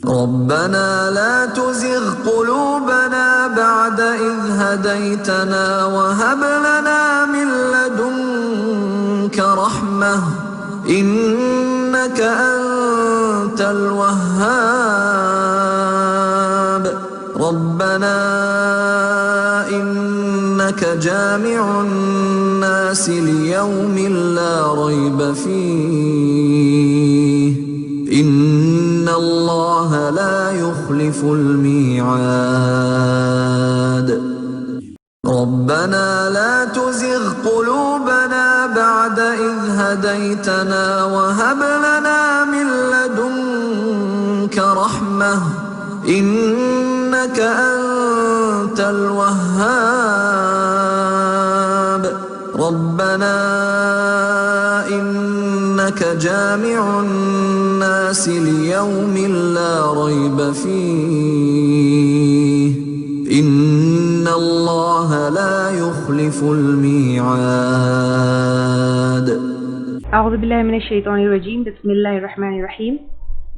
ربنا لا تزغ قلوبنا بعد إذ هديتنا وهب لنا من لدنك رحمة إنك أنت الوهاب ربنا إنك جامع الناس ليوم لا ريب فيه إن اللہ لا يخلف الميعاد ربنا لا تزغ قلوبنا بعد إذ هديتنا وهب لنا من لدنك رحمة إنك أنت الوهاب ربنا إنك جامع الناس ليوم لا ريب فيه إن الله لا يخلف الميعاد اعوذ باللہ من الشیطان الرجیم بسم اللہ الرحمن الرحیم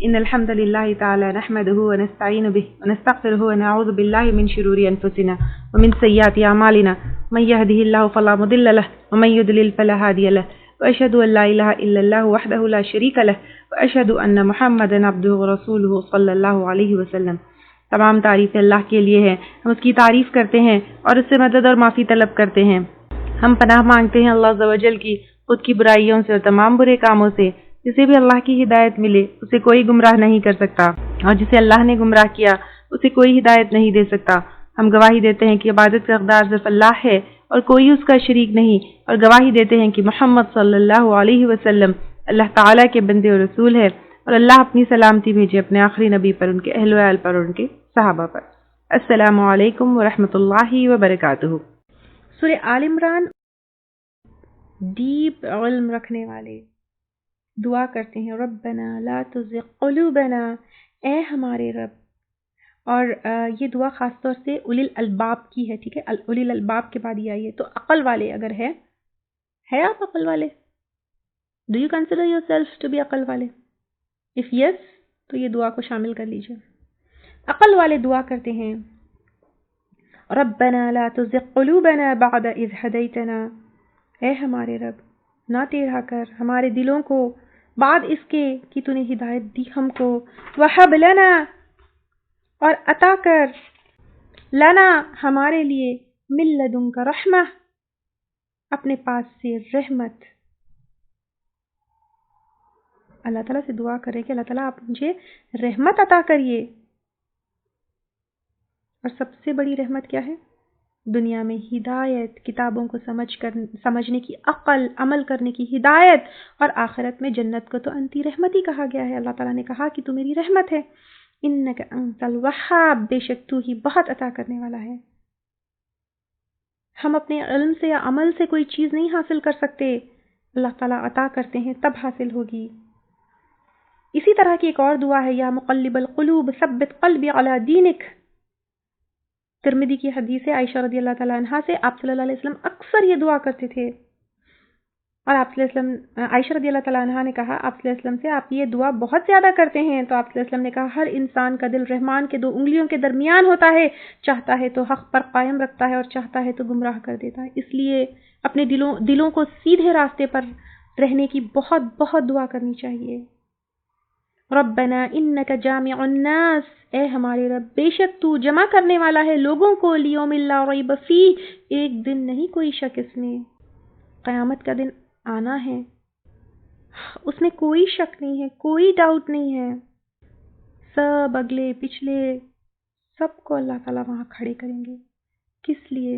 ان الحمد للہ تعالی نحمده ونستعین به ونستغفره ونعوذ باللہ من شرور انفسنا ومن سیئات اعمالنا من يهده الله فلا مضل له ومن يضلل فلا هادي له واشهد ان لا اله الا الله وحده لا شريك له واشهد ان محمدا عبده ورسوله صلی اللہ علیہ وسلم۔ تمام تعریف اللہ کے لیے ہے، ہم اس کی تعریف کرتے ہیں اور اس سے مدد اور معافی طلب کرتے ہیں۔ ہم پناہ مانگتے ہیں اللہ عز و جل کی خود کی برائیوں سے اور تمام برے کاموں سے۔ جسے بھی اللہ کی ہدایت ملے اسے کوئی گمراہ نہیں کر سکتا، اور جسے اللہ نے گمراہ کیا اسے کوئی ہدایت نہیں دے سکتا۔ ہم گواہی دیتے ہیں کہ عبادت کا حقدار صرف اللہ ہے اور کوئی اس کا شریک نہیں، اور گواہی دیتے ہیں کہ محمد صلی اللہ علیہ وسلم اللہ تعالیٰ کے بندے اور رسول ہے، اور اللہ اپنی سلامتی بھیجے اپنے آخری نبی پر، ان کے اہل و عیال پر اور ان کے صحابہ پر۔ السلام علیکم ورحمۃ اللہ وبرکاتہ۔ سورہ آل عمران ڈیپ علم رکھنے والے دعا کرتے ہیں ربنا لا تزغ قلوبنا، اے ہمارے رب۔ اور یہ دعا خاص طور سے اولی الالباب کی ہے، ٹھیک ہے؟ اولی الالباب کے بعد یہ آئی ہے، تو عقل والے اگر ہے آپ عقل والے؟ Do you consider yourself to be عقل والے؟ اف یس تو یہ دعا کو شامل کر لیجیے۔ عقل والے دعا کرتے ہیں ربنا لا تزغ قلوبنا بعد اذ ہدیتنا، اے ہمارے رب نہ ٹیڑھا کر ہمارے دلوں کو بعد اس کے کہ تو نے ہدایت دی ہم کو، وہب لنا اور عطا کر لنا ہمارے لیے من لدنک رحمہ اپنے پاس سے رحمت۔ اللہ تعالیٰ سے دعا کرے کہ اللہ تعالیٰ آپ مجھے رحمت عطا کریے۔ اور سب سے بڑی رحمت کیا ہے؟ دنیا میں ہدایت، کتابوں کو سمجھنے کی عقل، عمل کرنے کی ہدایت، اور آخرت میں جنت کو تو انتی رحمت ہی کہا گیا ہے۔ اللہ تعالیٰ نے کہا کہ تو میری رحمت ہے، انک انت الوہاب، بے شک تو ہی بہت عطا کرنے والا ہے۔ ہم اپنے علم سے یا عمل سے کوئی چیز نہیں حاصل کر سکتے، اللہ تعالیٰ عطا کرتے ہیں تب حاصل ہوگی۔ اسی طرح کی ایک اور دعا ہے یا مقلب القلوب ثبت قلبی علی دینک، ترمذی کی حدیث ہے عائشہ رضی اللہ تعالیٰ عنہا سے، آپ صلی اللہ علیہ وسلم اکثر یہ دعا کرتے تھے، اور آپ صلی اللہ علیہ وسلم، عائشہ رضی اللہ تعالیٰ عنہا نے کہا آپ صلی اللہ علیہ وسلم سے آپ یہ دعا بہت زیادہ کرتے ہیں، تو آپ صلی اللہ علیہ وسلم نے کہا ہر انسان کا دل رحمان کے دو انگلیوں کے درمیان ہوتا ہے، چاہتا ہے تو حق پر قائم رکھتا ہے اور چاہتا ہے تو گمراہ کر دیتا ہے، اس لیے اپنے دلوں کو سیدھے راستے پر رہنے کی بہت بہت دعا کرنی چاہیے۔ ربنا انک جامع الناس، اے ہمارے رب بے شک تو جمع کرنے والا ہے لوگوں کو، لیوم لا ریب فیہ، ایک دن نہیں کوئی شک اس میں، قیامت کا دن آنا ہے، اس میں کوئی شک نہیں ہے، کوئی ڈاؤٹ نہیں ہے، سب اگلے پچھلے سب کو اللہ تعالیٰ وہاں کھڑے کریں گے۔ کس لیے؟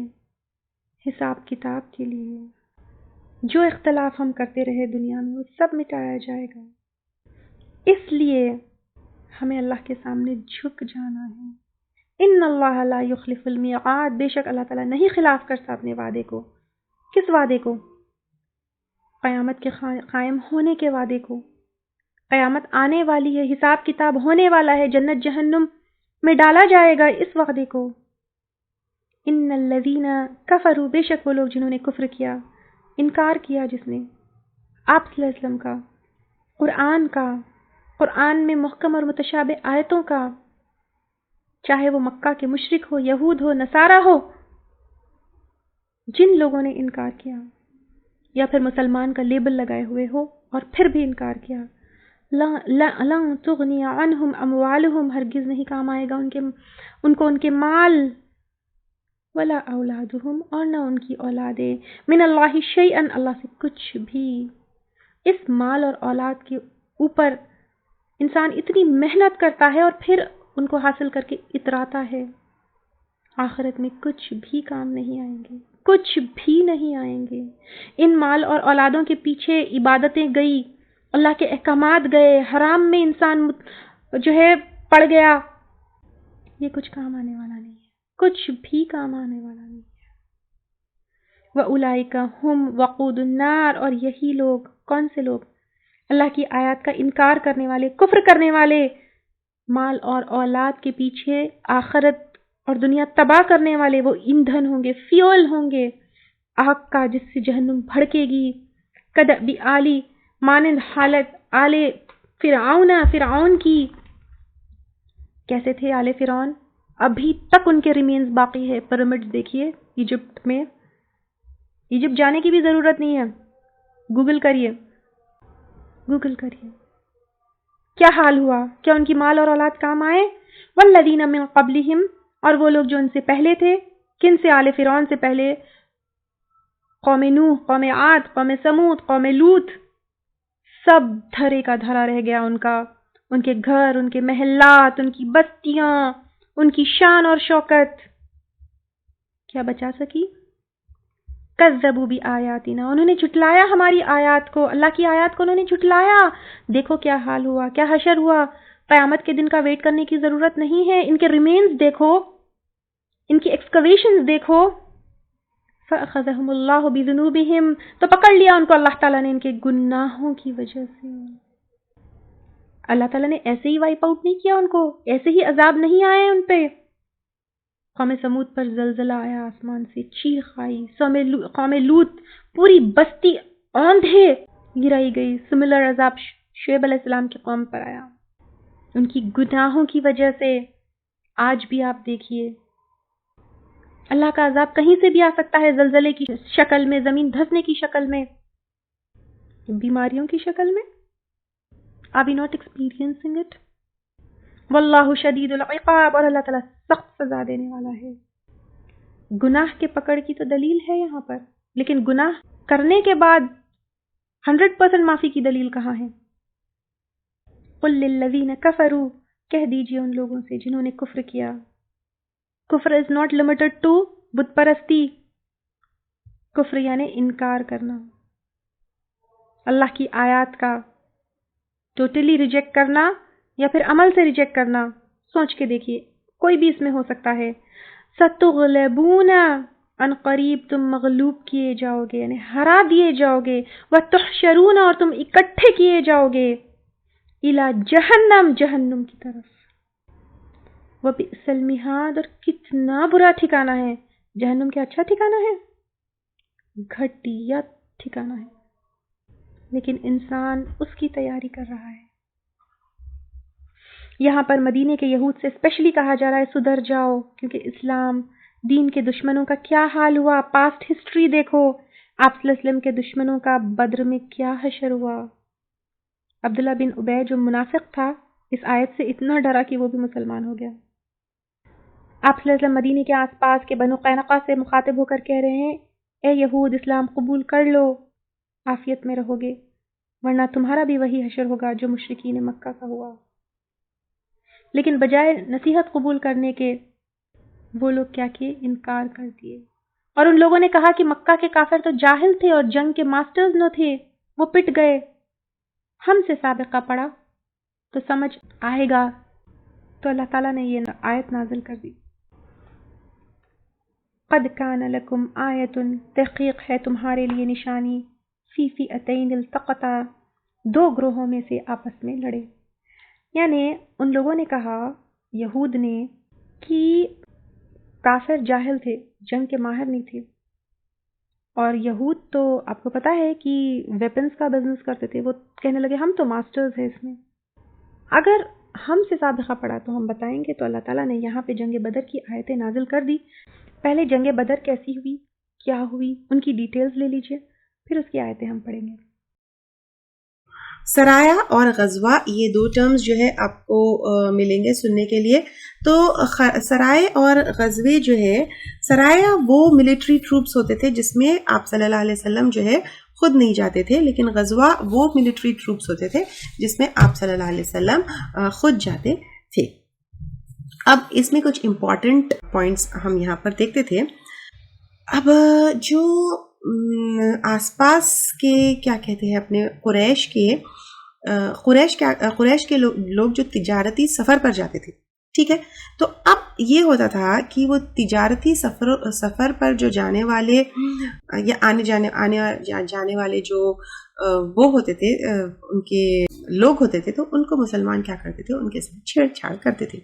حساب کتاب کے لیے۔ جو اختلاف ہم کرتے رہے دنیا میں وہ سب مٹایا جائے گا، اس لیے ہمیں اللہ کے سامنے جھک جانا ہے۔ ان اللہ لا یخلف المیعاد، بے شک اللہ تعالیٰ نہیں خلاف کرتا اپنے وعدے کو۔ کس وعدے کو؟ قیامت کے قائم ہونے کے وعدے کو۔ قیامت آنے والی ہے، حساب کتاب ہونے والا ہے، جنت جہنم میں ڈالا جائے گا، اس وعدے کو۔ ان الذین کفروا، بے شک وہ لوگ جنہوں نے کفر کیا، انکار کیا، جس نے آپ صلی اللہ علیہ وسلم کا، قرآن کا قرآن میں محکم اور متشابہ آیتوں کا، چاہے وہ مکہ کے مشرک ہو، یہود ہو، نصارہ ہو، جن لوگوں نے انکار کیا یا پھر مسلمان کا لیبل لگائے ہوئے ہو اور پھر بھی انکار کیا، لن تغنی عنہم اموالہم، ہرگز نہیں کام آئے گا ان کو ان کے مال، ولا اولادہم، اور نہ ان کی اولادیں، من اللہ شیئا، اللہ سے کچھ بھی۔ اس مال اور اولاد کے اوپر انسان اتنی محنت کرتا ہے اور پھر ان کو حاصل کر کے اتراتا ہے، آخرت میں کچھ بھی کام نہیں آئیں گے، کچھ بھی نہیں آئیں گے۔ ان مال اور اولادوں کے پیچھے عبادتیں گئی، اللہ کے احکامات گئے، حرام میں انسان جو ہے پڑ گیا، یہ کچھ کام آنے والا نہیں ہے، کچھ بھی کام آنے والا نہیں ہے۔ وَأُولَئِكَ هُمْ وَقُودُ النَّارِ، اور یہی لوگ، کون سے لوگ؟ اللہ کی آیات کا انکار کرنے والے، کفر کرنے والے، مال اور اولاد کے پیچھے آخرت اور دنیا تباہ کرنے والے، وہ ایندھن ہوں گے، فیول ہوں گے آگ کا، جس سے جہنم بھڑکے گی۔ کدأب آل، مانند حالت آل فرعون کی۔ کیسے تھے آل فرعون؟ ابھی تک ان کے ریمینز باقی ہے۔ پیرامڈ دیکھیے ایجپٹ میں، ایجپٹ جانے کی بھی ضرورت نہیں ہے، گوگل کریے، گوگل کریے کیا حال ہوا، کیا ان کی مال اور اولاد کام آئے؟ والذین من قبلہم، اور وہ لوگ جو ان سے پہلے تھے، کن سے؟ آل فرعون سے پہلے قوم نوح، قوم عاد، قوم سمود، قوم لوط، سب دھرے کا دھرا رہ گیا ان کا، ان کے گھر، ان کے محلات، ان کی بستیاں، ان کی شان اور شوکت، کیا بچا سکی؟ کذبوا بآیاتنا، انہوں نے جھٹلایا ہماری آیات کو، اللہ کی آیات کو انہوں نے جھٹلایا۔ دیکھو کیا حال ہوا، کیا حشر ہوا۔ قیامت کے دن کا ویٹ کرنے کی ضرورت نہیں ہے، ان کے ریمینز دیکھو، ان کی ایکسکویشنز دیکھو۔ فأخذہم اللہ بذنوبہم، تو پکڑ لیا ان کو اللہ تعالیٰ نے ان کے گناہوں کی وجہ سے۔ اللہ تعالیٰ نے ایسے ہی وائپ آؤٹ نہیں کیا ان کو، ایسے ہی عذاب نہیں آئے ان پہ۔ قوم سمود پر زلزلہ آیا آسمان سے، چیخ آئی۔ قوم لوط پوری بستی اوندھے گرائی گئی۔ سملر عذاب شعیب علیہ السلام کی قوم پر آیا ان کی گناہوں کی وجہ سے۔ آج بھی آپ دیکھیے اللہ کا عذاب کہیں سے بھی آ سکتا ہے، زلزلے کی شکل میں، زمین دھسنے کی شکل میں، بیماریوں کی شکل میں۔ Are we not experiencing it? واللہ شدید العقاب، اور اللہ تعالیٰ سخت سزا دینے والا ہے۔ گناہ کے پکڑ کی تو دلیل ہے یہاں پر، لیکن گناہ کرنے کے بعد 100% معافی کی دلیل کہاں ہے؟ قل للذین کفروا، کہہ دیجئے ان لوگوں سے جنہوں نے کفر کیا۔ کفر از ناٹ لمیٹڈ ٹو بت پرستی، کفر یعنی انکار کرنا، اللہ کی آیات کا ٹوٹلی ریجیکٹ کرنا یا پھر عمل سے ریجیکٹ کرنا۔ سوچ کے دیکھیے، کوئی بھی اس میں ہو سکتا ہے۔ ستغلبون، ان قریب تم مغلوب کیے جاؤ گے، یعنی ہرا دیے جاؤ گے۔ وتحشرون، اور تم اکٹھے کیے جاؤ گے۔ الی جہنم، جہنم کی طرف۔ وبئس المہاد، اور کتنا برا ٹھکانہ ہے۔ جہنم کیا اچھا ٹھکانہ ہے؟ گھٹیا ٹھکانہ ہے، لیکن انسان اس کی تیاری کر رہا ہے۔ یہاں پر مدینے کے یہود سے اسپیشلی کہا جا رہا ہے سدھر جاؤ، کیونکہ اسلام دین کے دشمنوں کا کیا حال ہوا۔ پاسٹ ہسٹری دیکھو، آپ صلی اللہ علیہ وسلم کے دشمنوں کا بدر میں کیا حشر ہوا۔ عبداللہ بن ابی جو منافق تھا، اس آیت سے اتنا ڈرا کہ وہ بھی مسلمان ہو گیا۔ آپ صلی اللہ علیہ وسلم مدینے کے آس پاس کے بنو قینقاع سے مخاطب ہو کر کہہ رہے ہیں، اے یہود، اسلام قبول کر لو، عافیت میں رہو گے، ورنہ تمہارا بھی وہی حشر ہوگا جو مشرکین مکہ کا ہوا۔ لیکن بجائے نصیحت قبول کرنے کے، وہ لوگ کیا کیے؟ انکار کر دیے۔ اور ان لوگوں نے کہا کہ مکہ کے کافر تو جاہل تھے اور جنگ کے ماسٹرز نہ تھے، وہ پٹ گئے، ہم سے سابقہ پڑا تو سمجھ آئے گا۔ تو اللہ تعالیٰ نے یہ آیت نازل کر دی، قد کان لکم آیۃ، تحقیق ہے تمہارے لیے نشانی، فی فئتین التقطا، دو گروہوں میں سے آپس میں لڑے۔ یعنی ان لوگوں نے کہا، یہود نے، کہ کافر جاہل تھے، جنگ کے ماہر نہیں تھے، اور یہود تو آپ کو پتا ہے کہ ویپنز کا بزنس کرتے تھے، وہ کہنے لگے ہم تو ماسٹرز ہیں اس میں، اگر ہم سے سابقہ پڑا تو ہم بتائیں گے. تو اللہ تعالیٰ نے یہاں پہ جنگ بدر کی آیتیں نازل کر دی. پہلے جنگ بدر کیسی ہوئی، کیا ہوئی، ان کی ڈیٹیلز لے لیجئے، پھر اس کی آیتیں ہم پڑھیں گے. سرایا اور غزوہ یہ دو ٹرمز جو ہے آپ کو ملیں گے سننے کے لیے. تو سرائے اور غزوے جو ہے، سرایا وہ ملٹری ٹروپس ہوتے تھے جس میں آپ صلی اللہ علیہ وسلم جو ہے خود نہیں جاتے تھے، لیکن غزوہ وہ ملٹری ٹروپس ہوتے تھے جس میں آپ صلی اللہ علیہ وسلم خود جاتے تھے. اب اس میں کچھ امپورٹنٹ پوائنٹس ہم یہاں پر دیکھتے تھے. اب جو آس پاس کے کیا کہتے ہیں اپنے قریش کے لوگ جو تجارتی سفر پر جاتے تھے، ٹھیک ہے، تو اب یہ ہوتا تھا کہ وہ تجارتی سفر پر جو جانے والے یا آنے جانے والے جو وہ ہوتے تھے، ان کے لوگ ہوتے تھے، تو ان کو مسلمان کیا کرتے تھے، ان کے ساتھ چھیڑ چھاڑ کرتے تھے.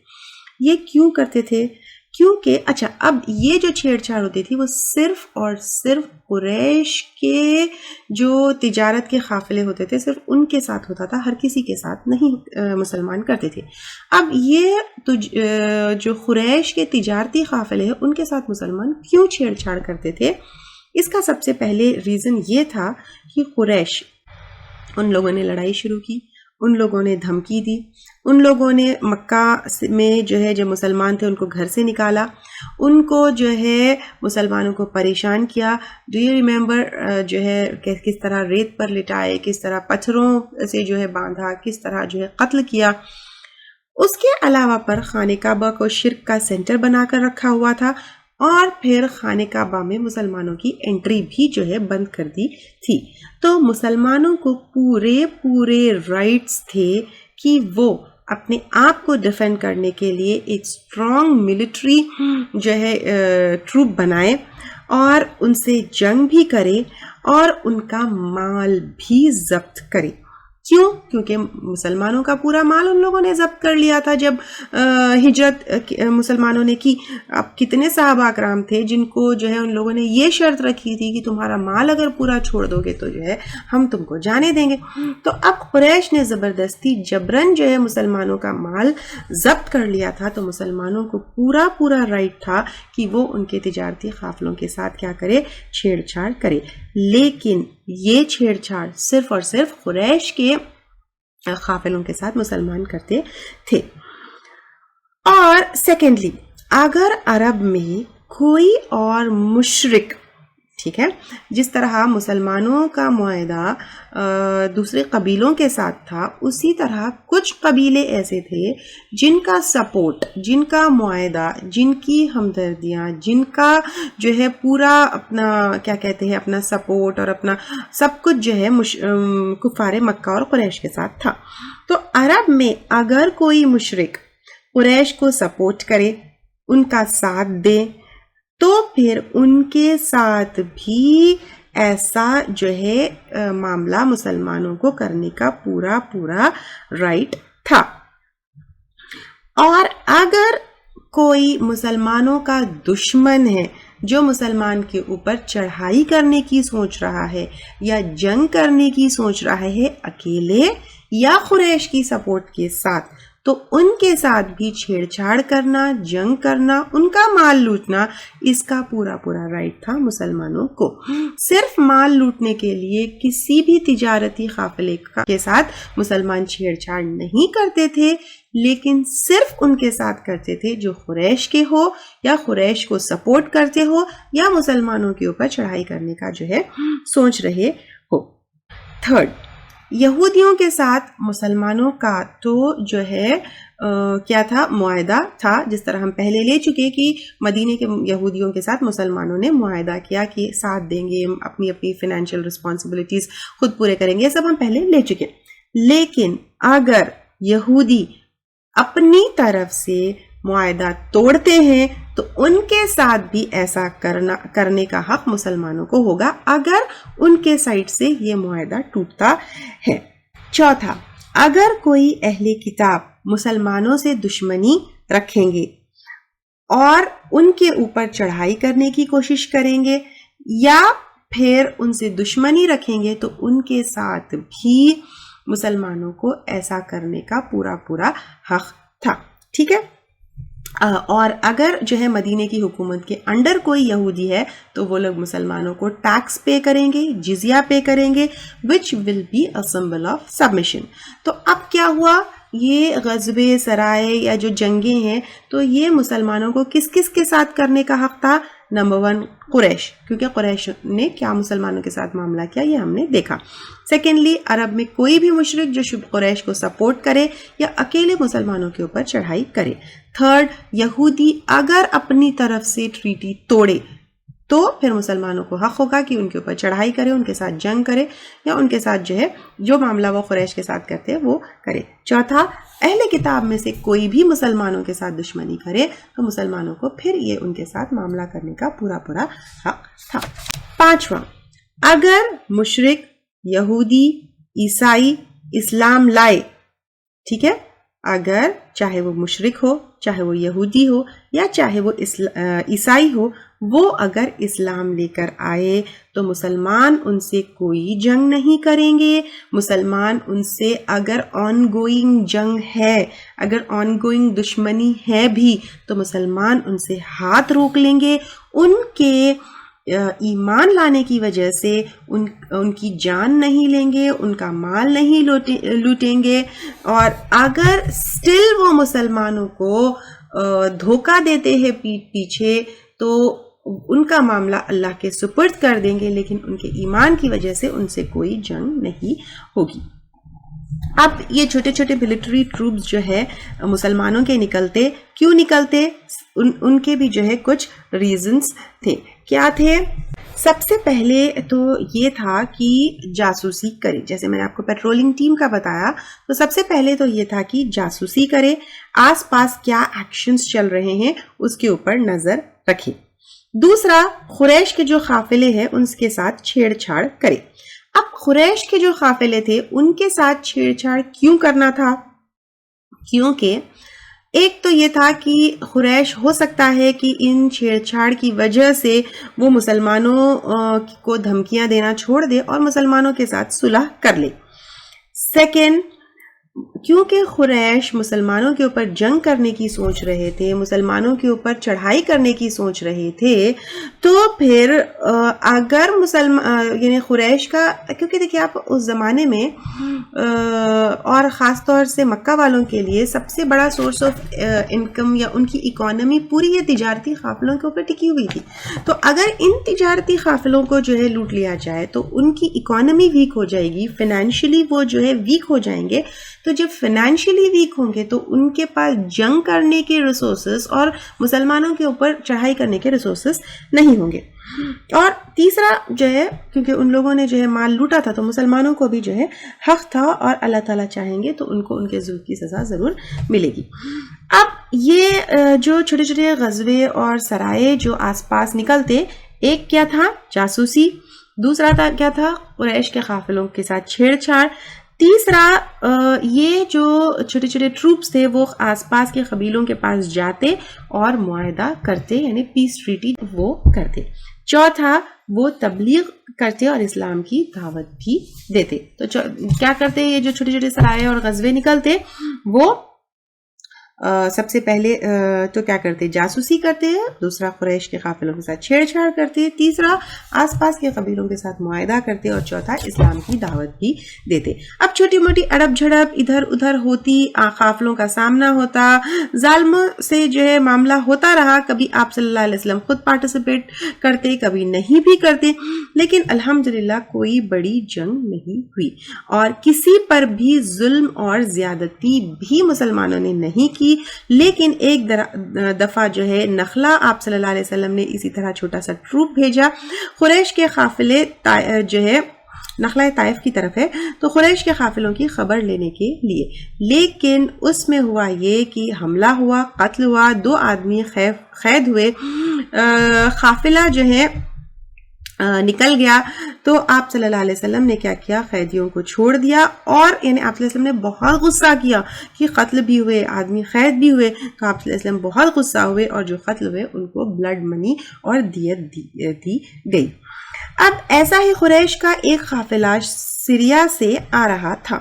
یہ کیوں کرتے تھے؟ کیونکہ اچھا اب یہ جو چھیڑ چھاڑ ہوتی تھی وہ صرف اور صرف قریش کے جو تجارت کے قافلے ہوتے تھے صرف ان کے ساتھ ہوتا تھا، ہر کسی کے ساتھ نہیں مسلمان کرتے تھے. اب یہ جو قریش کے تجارتی قافلے ہیں ان کے ساتھ مسلمان کیوں چھیڑ چھاڑ کرتے تھے؟ اس کا سب سے پہلے ریزن یہ تھا کہ قریش، ان لوگوں نے لڑائی شروع کی، ان لوگوں نے دھمکی دی، ان لوگوں نے مکہ میں جو ہے جو مسلمان تھے ان کو گھر سے نکالا، ان کو جو ہے مسلمانوں کو پریشان کیا. ڈو یو ریممبر جو ہے کس طرح ریت پر لٹائے، کس طرح پتھروں سے جو ہے باندھا، کس طرح جو ہے قتل کیا. اس کے علاوہ پر خانہ کعبہ کو شرک کا سینٹر بنا کر رکھا ہوا تھا، اور پھر خانہ کعبہ میں مسلمانوں کی انٹری بھی جو ہے بند کر دی تھی. تو مسلمانوں کو پورے رائٹس تھے کہ وہ اپنے آپ کو ڈیفینڈ کرنے کے لیے ایک اسٹرانگ ملٹری جو ہے ٹروپ بنائے، اور ان سے جنگ بھی کرے اور ان کا مال بھی ضبط کرے. کیوں؟ کیونکہ مسلمانوں کا پورا مال ان لوگوں نے ضبط کر لیا تھا جب ہجرت مسلمانوں نے کی. اب کتنے صحابہ کرام تھے جن کو جو ہے ان لوگوں نے یہ شرط رکھی تھی کہ تمہارا مال اگر پورا چھوڑ دو گے تو جو ہے ہم تم کو جانے دیں گے. تو اب قریش نے زبردستی جبرن جو ہے مسلمانوں کا مال ضبط کر لیا تھا، تو مسلمانوں کو پورا رائٹ تھا کہ وہ ان کے تجارتی قافلوں کے ساتھ کیا کرے، چھیڑ چھاڑ کرے. لیکن یہ چھیڑ چھاڑ صرف اور صرف قریش کے قافلوں کے ساتھ مسلمان کرتے تھے. اور سیکنڈلی، اگر عرب میں کوئی اور مشرک، ٹھیک ہے، جس طرح مسلمانوں کا معاہدہ دوسرے قبیلوں کے ساتھ تھا، اسی طرح کچھ قبیلے ایسے تھے جن کا سپورٹ، جن کا معاہدہ، جن کی ہمدردیاں، جن کا جو ہے پورا اپنا کیا کہتے ہیں اپنا سپورٹ اور اپنا سب کچھ جو ہے کفار مکہ اور قریش کے ساتھ تھا. تو عرب میں اگر کوئی مشرک قریش کو سپورٹ کرے، ان کا ساتھ دے، تو پھر ان کے ساتھ بھی ایسا جو ہے معاملہ مسلمانوں کو کرنے کا پورا رائٹ تھا. اور اگر کوئی مسلمانوں کا دشمن ہے جو مسلمان کے اوپر چڑھائی کرنے کی سوچ رہا ہے یا جنگ کرنے کی سوچ رہا ہے اکیلے یا قریش کی سپورٹ کے ساتھ، تو ان کے ساتھ بھی چھیڑ چھاڑ کرنا، جنگ کرنا، ان کا مال لوٹنا، اس کا پورا رائٹ تھا مسلمانوں کو. صرف مال لوٹنے کے لیے کسی بھی تجارتی قافلے کے ساتھ مسلمان چھیڑ چھاڑ نہیں کرتے تھے، لیکن صرف ان کے ساتھ کرتے تھے جو قریش کے ہو یا قریش کو سپورٹ کرتے ہو یا مسلمانوں کے اوپر چڑھائی کرنے کا جو ہے سوچ رہے ہو. تھرڈ، یہودیوں کے ساتھ مسلمانوں کا تو جو ہے کیا تھا، معاہدہ تھا. جس طرح ہم پہلے لے چکے کہ مدینے کے یہودیوں کے ساتھ مسلمانوں نے معاہدہ کیا کہ ساتھ دیں گے، اپنی فینانشیل رسپانسبلٹیز خود پورے کریں گے، یہ سب ہم پہلے لے چکے. لیکن اگر یہودی اپنی طرف سے معاہدہ توڑتے ہیں تو ان کے ساتھ بھی ایسا کرنے کا حق مسلمانوں کو ہوگا اگر ان کے سائٹ سے یہ معاہدہ ٹوٹتا ہے. چوتھا، اگر کوئی اہل کتاب مسلمانوں سے دشمنی رکھیں گے اور ان کے اوپر چڑھائی کرنے کی کوشش کریں گے یا پھر ان سے دشمنی رکھیں گے، تو ان کے ساتھ بھی مسلمانوں کو ایسا کرنے کا پورا پورا حق تھا. ٹھیک ہے. اور اگر جو ہے مدینے کی حکومت کے انڈر کوئی یہودی ہے تو وہ لوگ مسلمانوں کو ٹیکس پے کریں گے, جزیہ پے کریں گے, which will be a symbol of submission. تو اب کیا ہوا, یہ غزوے سرائے یا جو جنگیں ہیں تو یہ مسلمانوں کو کس کس کے ساتھ کرنے کا حق تھا؟ نمبر 1 قریش, کیونکہ قریش نے کیا مسلمانوں کے ساتھ معاملہ کیا یہ ہم نے دیکھا. سیکنڈلی عرب میں کوئی بھی مشرک جو قریش کو سپورٹ کرے یا اکیلے مسلمانوں کے اوپر چڑھائی کرے. تھرڈ, یہودی اگر اپنی طرف سے ٹریٹی توڑے تو پھر مسلمانوں کو حق ہوگا کہ ان کے اوپر چڑھائی کرے, ان کے ساتھ جنگ کرے یا ان کے ساتھ جو ہے جو معاملہ وہ قریش کے ساتھ کرتے ہیں وہ کرے. چوتھا, اہل کتاب میں سے کوئی بھی مسلمانوں کے ساتھ دشمنی کرے تو مسلمانوں کو پھر یہ ان کے ساتھ معاملہ کرنے کا پورا پورا حق تھا. پانچواں, اگر مشرک, یہودی, عیسائی اسلام لائے, ٹھیک ہے, اگر چاہے وہ مشرک ہو, چاہے وہ یہودی ہو یا چاہے وہ عیسائی ہو, وہ اگر اسلام لے کر آئے تو مسلمان ان سے کوئی جنگ نہیں کریں گے. مسلمان ان سے اگر آن گوئنگ جنگ ہے, اگر آن گوئنگ دشمنی ہے بھی تو مسلمان ان سے ہاتھ روک لیں گے. ان کے ایمان لانے کی وجہ سے ان کی جان نہیں لیں گے, ان کا مال نہیں لوٹیں گے. اور اگر سٹل وہ مسلمانوں کو دھوکہ دیتے ہیں پیٹھ پیچھے تو ان کا معاملہ اللہ کے سپرد کر دیں گے, لیکن ان کے ایمان کی وجہ سے ان سے کوئی جنگ نہیں ہوگی. اب یہ چھوٹے چھوٹے ملٹری ٹروپس جو ہے مسلمانوں کے نکلتے, کیوں نکلتے, ان کے بھی جو ہے کچھ ریزنز تھے. کیا تھے؟ سب سے پہلے تو یہ تھا کہ جاسوسی کرے. جیسے میں نے آپ کو پیٹرولنگ ٹیم کا بتایا, تو سب سے پہلے تو یہ تھا کہ جاسوسی کرے, آس پاس کیا ایکشنز چل رہے ہیں اس کے اوپر نظر رکھے. دوسرا, قریش کے جو قافلے ہیں ان کے ساتھ چھیڑ چھاڑ کرے. اب قریش کے جو قافلے تھے ان کے ساتھ چھیڑ چھاڑ کیوں کرنا تھا؟ کیونکہ ایک تو یہ تھا کہ قریش ہو سکتا ہے کہ ان چھیڑ چھاڑ کی وجہ سے وہ مسلمانوں کو دھمکیاں دینا چھوڑ دے اور مسلمانوں کے ساتھ صلح کر لے. سیکنڈ, کیونکہ قریش مسلمانوں کے اوپر جنگ کرنے کی سوچ رہے تھے, مسلمانوں کے اوپر چڑھائی کرنے کی سوچ رہے تھے, تو پھر اگر یعنی قریش کا, کیونکہ دیکھیں آپ اس زمانے میں اور خاص طور سے مکہ والوں کے لیے سب سے بڑا سورس آف انکم یا ان کی اکانومی پوری یہ تجارتی قافلوں کے اوپر ٹکی ہوئی تھی. تو اگر ان تجارتی قافلوں کو جو ہے لوٹ لیا جائے تو ان کی اکانومی ویک ہو جائے گی, فائنینشلی وہ جو ہے ویک ہو جائیں گے. تو جب فائنینشلی ویک ہوں گے تو ان کے پاس جنگ کرنے کے ریسورسز اور مسلمانوں کے اوپر چڑھائی کرنے کے ریسورسز نہیں ہوں گے. اور تیسرا جو ہے, کیونکہ ان لوگوں نے جو ہے مال لوٹا تھا تو مسلمانوں کو بھی جو ہے حق تھا, اور اللہ تعالیٰ چاہیں گے تو ان کو ان کے ظلم کی سزا ضرور ملے گی. اب یہ جو چھوٹے چھوٹے غزوے اور سرائے جو آس پاس نکلتے, ایک کیا تھا؟ جاسوسی. دوسرا کیا تھا؟ قریش کے قافلوں کے ساتھ چھیڑ چھاڑ. تیسرا, یہ جو چھوٹے چھوٹے ٹروپس تھے وہ آس پاس کے قبیلوں کے پاس جاتے اور معاہدہ کرتے, یعنی پیس ٹریٹی وہ کرتے. چوتھا, وہ تبلیغ کرتے اور اسلام کی دعوت بھی دیتے. تو کیا کرتے یہ جو چھوٹے چھوٹے سرائے اور غزوے نکلتے, وہ سب سے پہلے تو کیا کرتے؟ جاسوسی کرتے ہیں. دوسرا, قریش کے قافلوں کے ساتھ چھیڑ چھاڑ کرتے. تیسرا, آس پاس کے قبیلوں کے ساتھ معاہدہ کرتے. اور چوتھا, اسلام کی دعوت بھی دیتے. اب چھوٹی موٹی اڑپ جھڑپ ادھر ادھر ہوتی, قافلوں کا سامنا ہوتا, ظالموں سے جو ہے معاملہ ہوتا رہا. کبھی آپ صلی اللہ علیہ وسلم خود پارٹیسپیٹ کرتے, کبھی نہیں بھی کرتے, لیکن الحمدللہ کوئی بڑی جنگ نہیں ہوئی اور کسی پر بھی ظلم اور زیادتی بھی مسلمانوں نے نہیں کی. لیکن ایک دفعہ جو ہے نخلا آپ صلی اللہ علیہ وسلم نے اسی طرح چھوٹا سا ٹروپ بھیجا. قریش کے قافلے جو ہے نخلا طائف کی طرف ہے, تو قریش کے قافلوں کی خبر لینے کے لیے, لیکن اس میں ہوا یہ کہ حملہ ہوا, قتل ہوا, 2 آدمی قید ہوئے. قافلہ جو ہے نکل گیا. تو آپ صلی اللہ علیہ وسلم نے کیا کیا؟ قیدیوں کو چھوڑ دیا. اور یعنی آپ صلی اللہ علیہ وسلم نے بہت غصہ کیا کہ قتل بھی ہوئے, آدمی قید بھی ہوئے. تو آپ صلی اللہ علیہ وسلم بہت غصہ ہوئے اور جو قتل ہوئے ان کو بلڈ منی اور دیت دی گئی. اب ایسا ہی قریش کا ایک قافلہ سیریا سے آ رہا تھا.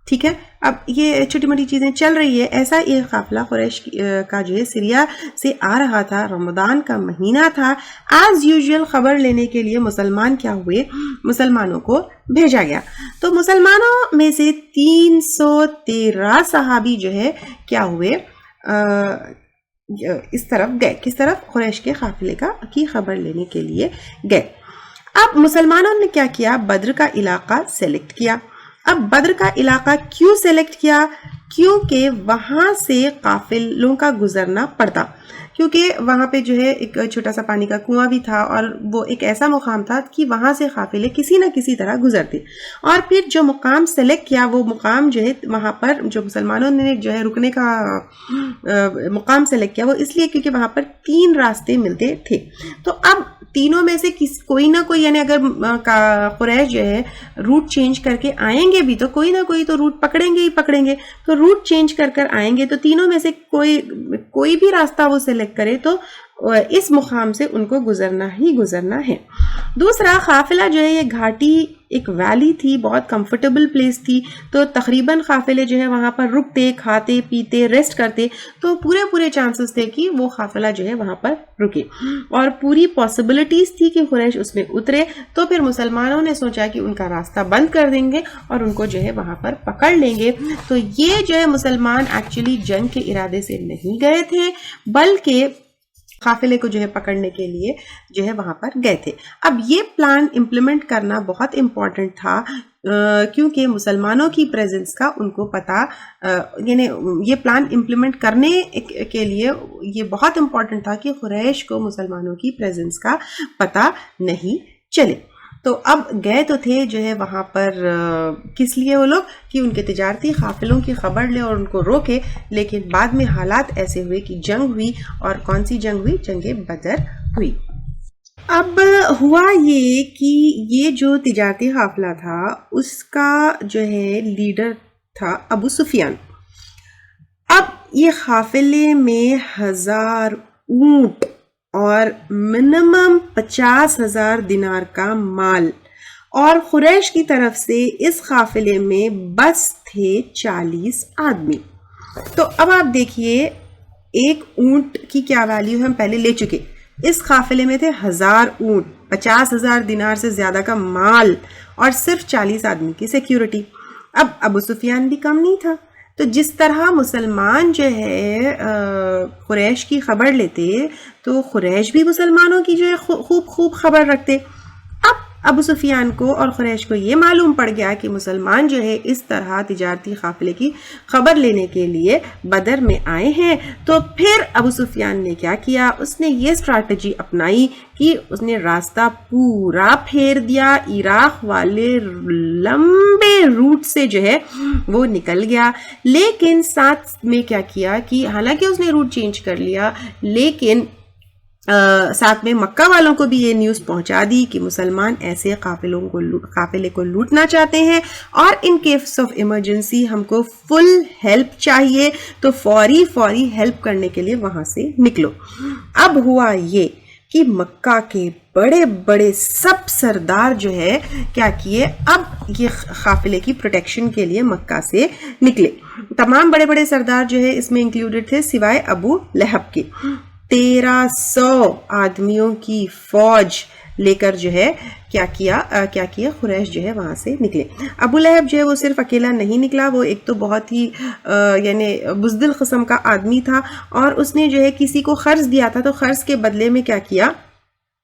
ٹھیک ہے. اب یہ چھوٹی موٹی چیزیں چل رہی ہے. ایسا یہ قافلہ قریش کا جو ہے سیریا سے آ رہا تھا. رمضان کا مہینہ تھا. ایز یوزول خبر لینے کے لیے مسلمان کیا ہوئے, مسلمانوں کو بھیجا گیا. تو مسلمانوں میں سے 313 صحابی جو ہے کیا ہوئے, اس طرف گئے. کس طرف؟ قریش کے قافلے کی خبر لینے کے لیے گئے. اب مسلمانوں نے کیا کیا, بدر کا علاقہ سلیکٹ کیا. اب بدر کا علاقہ کیوں سلیکٹ کیا؟ کیونکہ وہاں سے قافلوں کا گزرنا پڑتا, کیونکہ وہاں پہ جو ہے ایک چھوٹا سا پانی کا کنواں بھی تھا, اور وہ ایک ایسا مقام تھا کہ وہاں سے قافلے کسی نہ کسی طرح گزرتے. اور پھر جو مقام سلیکٹ کیا, وہ مقام جو ہے وہاں پر جو مسلمانوں نے جو ہے رکنے کا مقام سلیکٹ کیا, وہ اس لیے کیونکہ وہاں پر 3 راستے ملتے تھے. تو اب تینوں میں سے کوئی نہ کوئی, یعنی اگر قریش جو ہے روٹ چینج کر کے آئیں گے بھی, تو کوئی نہ کوئی تو روٹ پکڑیں گے ہی پکڑیں گے. تو روٹ چینج کر آئیں گے, تو تینوں میں سے کوئی بھی راستہ وہ سلیکٹ کرے تو اس مقام سے ان کو گزرنا ہی گزرنا ہے. دوسرا, قافلہ جو ہے یہ گھاٹی ایک ویلی تھی, بہت کمفرٹیبل پلیس تھی, تو تقریباً قافلے جو ہے وہاں پر رکتے, کھاتے پیتے, ریسٹ کرتے, تو پورے چانسز تھے کہ وہ قافلہ جو ہے وہاں پر رکے, اور پوری پاسبلٹیز تھی کہ قریش اس میں اترے. تو پھر مسلمانوں نے سوچا کہ ان کا راستہ بند کر دیں گے اور ان کو جو ہے وہاں پر پکڑ لیں گے. تو یہ جو ہے مسلمان ایکچولی جنگ کے ارادے سے نہیں گئے تھے, بلکہ قافلے کو جو ہے پکڑنے کے لیے جو ہے وہاں پر گئے تھے. اب یہ پلان امپلیمنٹ کرنا بہت امپورٹنٹ تھا, کیونکہ مسلمانوں کی پریزنس کا ان کو پتا, یعنی یہ پلان امپلیمنٹ کرنے کے لیے یہ بہت امپورٹنٹ تھا کہ قریش کو مسلمانوں کی پریزنس کا پتا نہیں چلے. تو اب گئے تو تھے جو ہے وہاں پر کس لیے وہ لوگ, کہ ان کے تجارتی قافلوں کی خبر لے اور ان کو روکے. لیکن بعد میں حالات ایسے ہوئے کہ جنگ ہوئی, اور کون سی جنگ ہوئی؟ جنگ بدر ہوئی. اب ہوا یہ کہ یہ جو تجارتی قافلہ تھا اس کا جو ہے لیڈر تھا ابو سفیان. اب یہ قافلے میں 1000 اونٹ اور منیمم 50,000 دینار کا مال, اور قریش کی طرف سے اس قافلے میں بس تھے 40 آدمی. تو اب آپ دیکھیے ایک اونٹ کی کیا ویلیو ہے, ہم پہلے لے چکے. اس قافلے میں تھے 1000 اونٹ, 50,000 دینار سے زیادہ کا مال, اور صرف 40 آدمی کی سیکیورٹی. اب ابو سفیان بھی کم نہیں تھا. تو جس طرح مسلمان جو ہے قریش کی خبر لیتے, تو قریش بھی مسلمانوں کی جو ہے خوب خبر رکھتے. اب ابو سفیان کو اور قریش کو یہ معلوم پڑ گیا کہ مسلمان جو ہے اس طرح تجارتی قافلے کی خبر لینے کے لیے بدر میں آئے ہیں. تو پھر ابو سفیان نے کیا کیا, اس نے یہ اسٹریٹجی اپنائی کہ اس نے راستہ پورا پھیر دیا, عراق والے لمبے روٹ سے جو ہے وہ نکل گیا. لیکن ساتھ میں کیا کیا کہ حالانکہ اس نے روٹ چینج کر لیا, لیکن ساتھ میں مکہ والوں کو بھی یہ نیوز پہنچا دی کہ مسلمان ایسے قافلے کو لوٹنا چاہتے ہیں, اور ان کیس آف ایمرجنسی ہم کو فل ہیلپ چاہیے, تو فوری ہیلپ کرنے کے لیے وہاں سے نکلو. اب ہوا یہ کہ مکہ کے بڑے سب سردار جو ہے کیا کیے, اب یہ قافلے کی پروٹیکشن کے لیے مکہ سے نکلے. تمام بڑے سردار جو ہے اس میں انکلوڈڈ تھے سوائے ابو لہب کے. 1300 آدمیوں کی فوج لے کر جو ہے کیا کیا قریش جو ہے وہاں سے نکلے. ابو لہب جو ہے وہ صرف اکیلا نہیں نکلا, وہ ایک تو بہت ہی یعنی بزدل قسم کا آدمی تھا, اور اس نے جو ہے کسی کو قرض دیا تھا, تو قرض کے بدلے میں کیا کیا,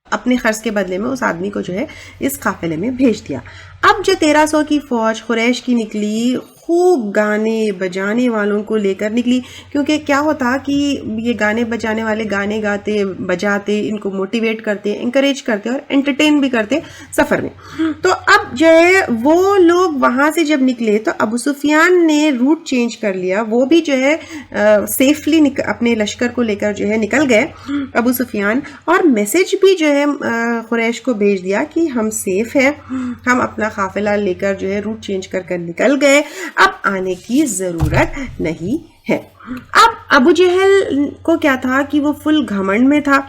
اپنے قرض کے بدلے میں اس آدمی کو جو ہے اس قافلے میں بھیج دیا. اب جو 1300 کی فوج قریش کی نکلی, خوب گانے بجانے والوں کو لے کر نکلی, کیونکہ کیا ہوتا کہ یہ گانے بجانے والے گانے گاتے بجاتے, ان کو موٹیویٹ کرتے, انکریج کرتے اور انٹرٹین بھی کرتے سفر میں. تو اب جو ہے وہ لوگ وہاں سے جب نکلے تو ابو سفیان نے روٹ چینج کر لیا, وہ بھی جو ہے سیفلی اپنے لشکر کو لے کر جو ہے نکل گئے ابو سفیان, اور میسج بھی جو ہے قریش کو بھیج دیا کہ ہم سیف ہے, ہم اپنا قافلہ لے کر جو ہے روٹ چینج کر نکل گئے, اب آنے کی ضرورت نہیں ہے. اب ابو جہل کو کیا تھا کہ وہ فل گھمنڈ میں تھا,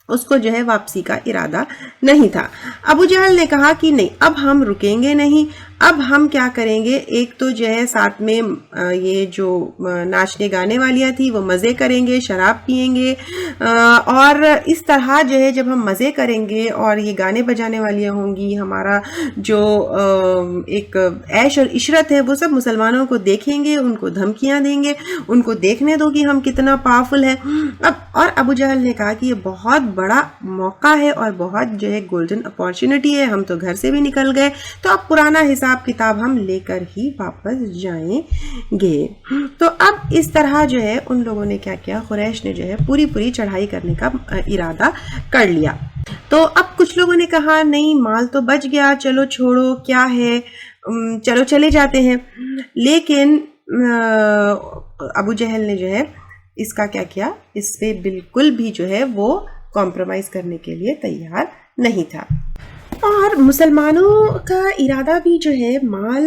اس کو جو ہے واپسی کا ارادہ نہیں تھا. ابو جہل نے کہا کہ نہیں, اب ہم رکیں گے نہیں, اب ہم کیا کریں گے، ایک تو جو ہے ساتھ میں یہ جو ناچنے گانے والیاں تھی وہ مزے کریں گے، شراب پیئیں گے، اور اس طرح جو ہے جب ہم مزے کریں گے اور یہ گانے بجانے والیاں ہوں گی، ہمارا جو ایک عیش اور عشرت ہے وہ سب مسلمانوں کو دیکھیں گے، ان کو دھمکیاں دیں گے، ان کو دیکھنے دو کہ ہم کتنا پاورفل ہے۔ اور ابو جہل نے کہا کہ یہ بہت بڑا موقع ہے اور بہت جو ہے گولڈن اپارچونٹی ہے، ہم تو گھر سے بھی نکل گئے، تو اب پرانا حساب کتاب ہم لے کر ہی واپس جائیں گے۔ تو اب اس طرح جو ہے ان لوگوں نے کیا کیا، قریش نے جو ہے پوری چڑھائی کرنے کا ارادہ کر لیا۔ تو اب کچھ لوگوں نے کہا نہیں مال تو بچ گیا، چلو چھوڑو کیا ہے، چلو چلے جاتے ہیں، لیکن ابو جہل نے جو ہے اس کا کیا کیا، اس پہ بالکل بھی جو ہے وہ کمپرومائز کرنے کے لیے تیار نہیں تھا۔ اور مسلمانوں کا ارادہ بھی جو ہے مال،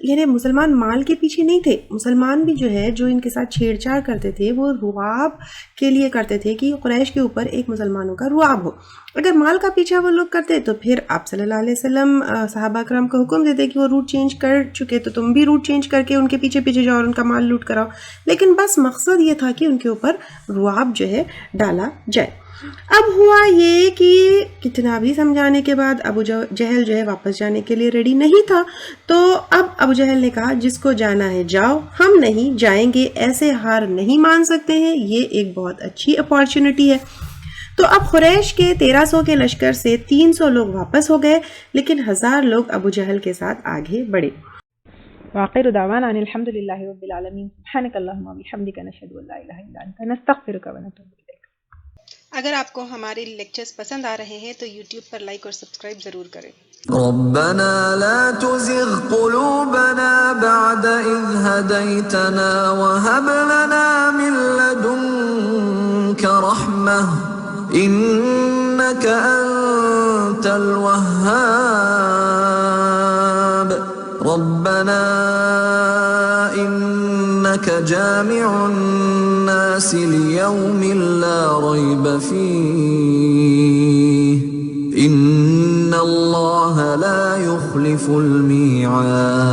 یعنی مسلمان مال کے پیچھے نہیں تھے، مسلمان بھی جو ہے جو ان کے ساتھ چھیڑ چھاڑ کرتے تھے وہ رعب کے لیے کرتے تھے کہ قریش کے اوپر ایک مسلمانوں کا رعب ہو۔ اگر مال کا پیچھا وہ لوگ کرتے تو پھر آپ صلی اللہ علیہ وسلم صحابہ کرام کو حکم دیتے کہ وہ روٹ چینج کر چکے تو تم بھی روٹ چینج کر کے ان کے پیچھے جاؤ اور ان کا مال لوٹ کراؤ، لیکن بس مقصد یہ تھا کہ ان کے اوپر رعب جو ہے ڈالا جائے۔ اب ہوا یہ کہ کتنا بھی سمجھانے کے بعد ابو جہل جو ہے واپس جانے کے لیے ریڈی نہیں تھا، تو اب ابو جہل نے کہا جس کو جانا ہے جاؤ، ہم نہیں جائیں گے، ایسے ہار نہیں مان سکتے ہیں، یہ ایک بہت اچھی اپارچونٹی ہے۔ تو اب قریش کے 1300 کے لشکر سے 300 لوگ واپس ہو گئے، لیکن 1000 لوگ ابو جہل کے ساتھ آگے بڑھے۔ وآخر دعوانا ان الحمد للہ رب العالمین، سبحانک اللہم وبحمدک، نشہد ان لا الہ الا انت، نستغفرک ونتوب الیک۔ اگر آپ کو ہمارے لیکچرز پسند آ رہے ہیں تو یوٹیوب پر لائک اور سبسکرائب ضرور کریں۔ ربنا لا تزغ قلوبنا بعد إذ هديتنا وهب لنا من لدنك رحمة إنك أنت الوهاب ربنا إنك جامع الناس ليوم لا ريب فيه إن الله لا يخلف الميعاد